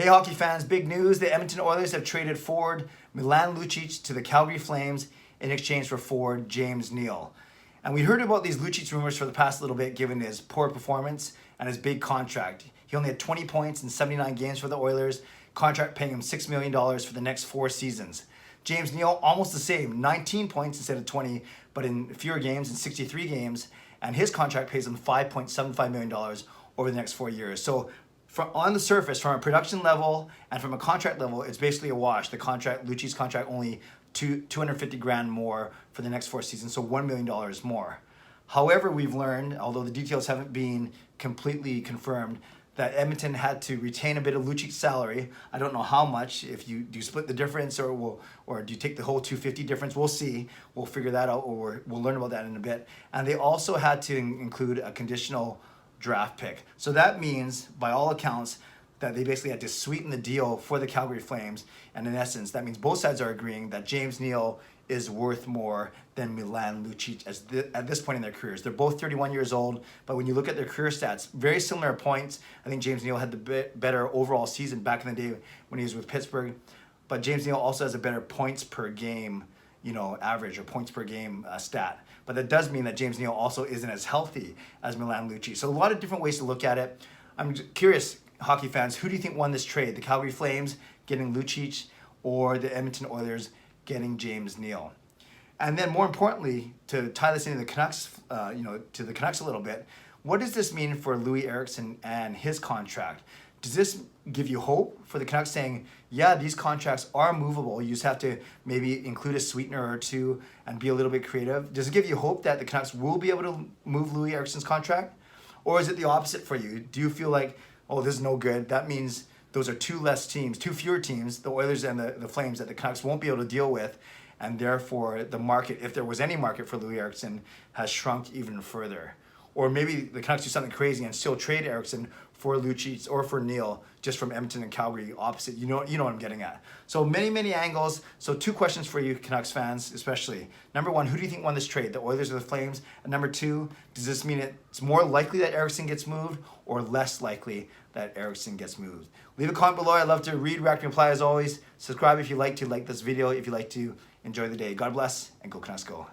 Hey hockey fans, big news. The Edmonton Oilers have traded forward Milan Lucic to the Calgary Flames in exchange for forward James Neal. And we heard about these Lucic rumors for the past little bit given his poor performance and his big contract. He only had 20 points in 79 games for the Oilers, contract paying him $6 million for the next 4 seasons. James Neal, almost the same, 19 points instead of 20, but in fewer games, in 63 games, and his contract pays him $5.75 million over the next 4 years. So on the surface, from a production level and from a contract level, it's basically a wash. The contract, Lucic's contract, only $250,000 more for the next 4 seasons, so $1 million more. However, we've learned, although the details haven't been completely confirmed, that Edmonton had to retain a bit of Lucic's salary. I don't know how much. If you do split the difference, or do you take the whole $250 difference? We'll see. We'll figure that out, or we'll learn about that in a bit. And they also had to include a conditional draft pick. So that means, by all accounts, that they basically had to sweeten the deal for the Calgary Flames. And in essence, that means both sides are agreeing that James Neal is worth more than Milan Lucic at this point in their careers. They're both 31 years old, but when you look at their career stats, very similar points. I think James Neal had the better overall season back in the day when he was with Pittsburgh, but James Neal also has a better points per game, average, or points per game stat. But that does mean that James Neal also isn't as healthy as Milan Lucic. So a lot of different ways to look at it. I'm curious, hockey fans, who do you think won this trade? The Calgary Flames getting Lucic, or the Edmonton Oilers getting James Neal? And then more importantly, to tie this into the Canucks, to the Canucks a little bit, what does this mean for Loui Eriksson and his contract? Does this give you hope for the Canucks, saying, yeah, these contracts are movable, you just have to maybe include a sweetener or two and be a little bit creative? Does it give you hope that the Canucks will be able to move Loui Eriksson's contract? Or is it the opposite for you? Do you feel like, oh, this is no good, that means those are two fewer teams, the Oilers and the Flames, that the Canucks won't be able to deal with, and therefore the market, if there was any market for Loui Eriksson, has shrunk even further? Or maybe the Canucks do something crazy and still trade Eriksson for Lucic or for Neal, just from Edmonton and Calgary opposite. You know what I'm getting at. So many angles. So 2 questions for you Canucks fans especially. Number 1, who do you think won this trade, the Oilers or the Flames? And number 2, does this mean it's more likely that Eriksson gets moved or less likely that Eriksson gets moved? Leave a comment below. I'd love to read, react, and reply as always. Subscribe if you like to, like this video if you like to. Enjoy the day. God bless, and go Canucks go.